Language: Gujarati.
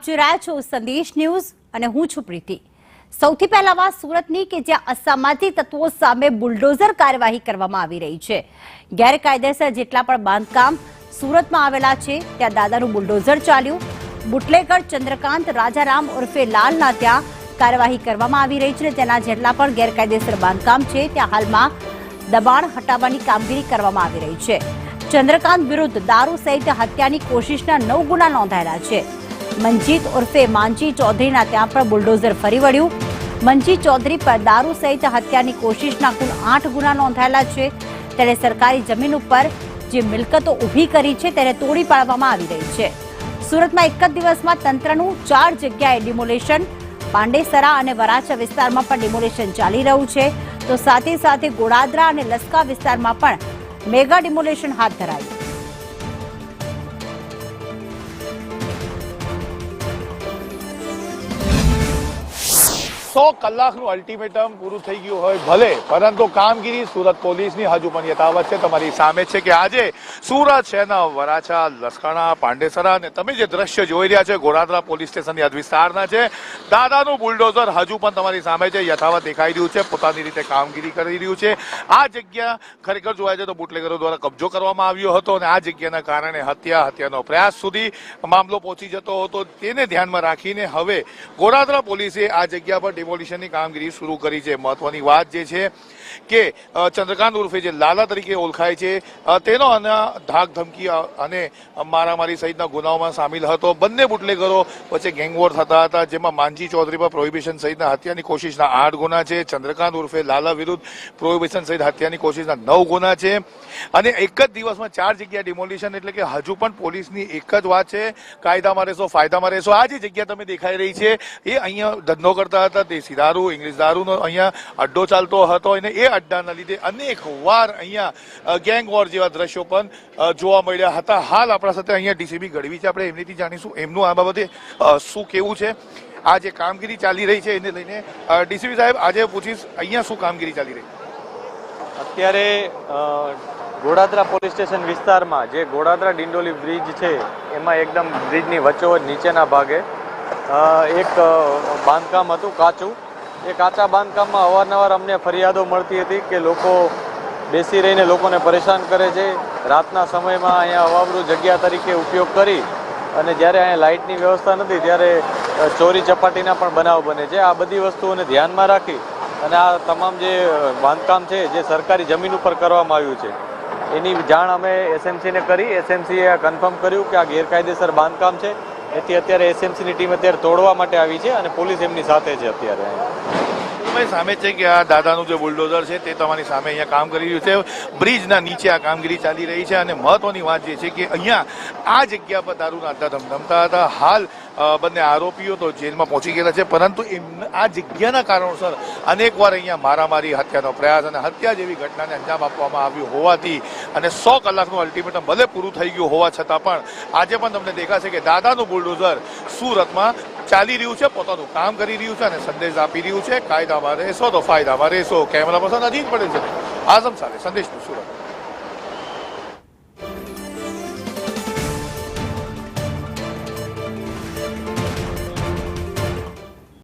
આપ જોઈ રહ્યા છો સંદેશ ન્યૂઝ અને હું છું પ્રીતિ। સૌથી પહેલા વાત સુરતની કે જ્યાં અસામાજિક તત્વો સામે બુલડોઝર કાર્યવાહી કરવામાં આવી રહી છે। ગેરકાયદેસર જેટલા પણ બાંધકામ સુરતમાં આવેલા છે ત્યાં દાદાનું બુલડોઝર ચાલ્યું। બુટલેગર ચંદ્રકાંત રાજારામ ઉર્ફે લાલના ત્યાં કાર્યવાહી કરવામાં આવી રહી છે। તેના જેટલા પણ ગેરકાયદેસર બાંધકામ છે ત્યાં હાલમાં દબાણ હટાવવાની કામગીરી કરવામાં આવી રહી છે। ચંદ્રકાંત વિરુદ્ધ દારૂ સહિત હત્યાની કોશિશના 9 ગુના નોંધાયેલા છે। મંજીત ઉર્ફે માંજી ચૌધરીના ત્યાં પણ બુલડોઝર ફરી વળ્યું। મંજી ચૌધરી પર દારૂ સહિત હત્યાની કોશિશના કુલ 8 ગુના નોંધાયેલા છે। ત્યારે સરકારી જમીન ઉપર જે મિલકતો ઊભી કરી છે તેને તોડી પાડવામાં આવી રહી છે। સુરતમાં એક જ દિવસમાં તંત્રનું 4 જગ્યાએ ડિમોલેશન, પાંડેસરા અને વરાછા વિસ્તારમાં પણ ડિમોલેશન ચાલી રહ્યું છે, તો સાથે સાથે ગોડાદરા અને લસકા વિસ્તારમાં પણ મેગા ડિમોલેશન હાથ ધરાયું। 100 કલાકનું અલ્ટિમેટમ પૂરું થઈ ગયું હોય ભલે, પરંતુ કામગીરી સુરત પોલીસની હજુ પણ યથાવત છે। તમારી સામે છે કે આજે સુરત શહેરના વરાછા, લસકાણા, પાંડેસરા અને તમે જે દ્રશ્ય જોઈ રહ્યા છે ગોડાદરા પોલીસ સ્ટેશનની હદ વિસ્તારના છે। દાદાનું બુલડોઝર હજુ પણ તમારી સામે છે, યથાવત દેખાઈ રહ્યું છે, પોતાની રીતે કામગીરી કરી રહ્યું છે। આ જગ્યા ખરેખર જોવા જાય તો બુટલેગરો દ્વારા કબજો કરવામાં આવ્યો હતો અને આ જગ્યાના કારણે હત્યાનો પ્રયાસ સુધી મામલો પહોંચી જતો હતો। તેને ધ્યાનમાં રાખીને હવે ગોડાદરા પોલીસે આ જગ્યા પર ડિમોલિશનની કામગીરી શરૂ કરી છે। મહત્વની વાત જે છે કે ચંદ્રકાંત ઉર્ફે જે લાલા તરીકે ઓળખાય છે તેનો ધાક ધમકી અને મારામારી સહિતના ગુનાઓમાં સામેલ હતો। બંને બુટલેગરો વચ્ચે ગેંગવોર થતા હતા, જેમાં માંજી ચૌધરી પર પ્રોહિબિશન સહિતના હત્યાની કોશિશના 8 ગુના છે। ચંદ્રકાંત ઉર્ફે લાલા વિરુદ્ધ પ્રોહિબિશન સહિત હત્યાની કોશિશના 9 ગુના છે અને એક જ દિવસમાં 4 જગ્યા ડિમોલિશન, એટલે કે હજુ પણ પોલીસની એક જ વાત છે, કાયદામાં રહેશો ફાયદામાં રહેશો। આ જે જગ્યા તમે દેખાઈ રહી છે એ અહીંયા ધંધો કરતા હતા, દેશી દારૂ, ઇંગ્લિશ દારૂનો અહીંયા અડ્ડો ચાલતો હતો અને એ અડ્ડાના લીધે અનેક વાર અહીંયા ગેંગ વોર જેવા દ્રશ્યો પણ જોવા મળ્યા હતા। હાલ આપણા સાથે અહીંયા ડીસીપી ગઢવી છે, આપણે એમનીથી જાણીશું એમનું આ બાબતે શું કેવું છે। આ જે કામગીરી ચાલી રહી છે એને લઈને ડીસીપી સાહેબ આજે પૂછીશ, અહીંયા શું કામગીરી ચાલી રહી? અત્યારે ગોડાદરા પોલીસ સ્ટેશન વિસ્તારમાં જે ગોડાદરા ડિંડોલી બ્રિજ છે એમાં એકદમ બ્રિજની વચ્ચોવચ નીચેના ભાગે એક બાંધકામ હતું કાચું। એ કાચા બાંધકામમાં અવારનવાર અમને ફરિયાદો મળતી હતી કે લોકો બેસી રહીને લોકોને પરેશાન કરે છે। રાતના સમયમાં અહીંયા અવાવરૂ જગ્યા તરીકે ઉપયોગ કરી અને જ્યારે અહીંયા લાઇટની વ્યવસ્થા નથી ત્યારે ચોરી ચપાટીના પણ બનાવ બને છે। આ બધી વસ્તુઓને ધ્યાનમાં રાખી અને આ તમામ જે બાંધકામ છે જે સરકારી જમીન ઉપર કરવામાં આવ્યું છે એની જાણ અમે એસએમસીને કરી। એસએમસીએ કન્ફર્મ કર્યું કે આ ગેરકાયદેસર બાંધકામ છે, એથી અત્યારે એસએમસીની ટીમ અત્યારે તોડવા માટે આવી છે અને પોલીસ એમની સાથે છે। અત્યારે તમારી સામે છે કે આ દાદાનું જે બુલડોઝર છે તે તમારી સામે અહીંયા કામ કરી રહ્યું છે, બ્રિજના નીચે આ કામગીરી ચાલી રહી છે અને મહત્વની વાત જે છે કે અહીંયા આ જગ્યા પર દારૂના અડ્ડા ધમધમતા હતા। હાલ બંને આરોપીઓ તો જેલમાં પહોંચી ગયેલા છે, પરંતુ આ જગ્યાના કારણોસર અનેક વાર અહીંયા મારામારી, હત્યાનો પ્રયાસ અને હત્યા જેવી ઘટનાને અંજામ આપવામાં આવ્યું હોવાથી અને 100 કલાકનું અલ્ટિમેટમ ભલે પૂરું થઈ ગયું હોવા છતાં પણ આજે પણ તમને દેખાશે કે દાદાનું બુલડોઝર સુરતમાં ચાલી રહ્યું છે, પોતાનું કામ કરી રહ્યું છે અને સંદેશ આપી રહ્યું છે, કાયદામાં રહેશો તો ફાયદામાં રહેશો। કેમેરા પર્સન અજીત પટેલ છે આઝમ સાથે સંદેશ સુરત।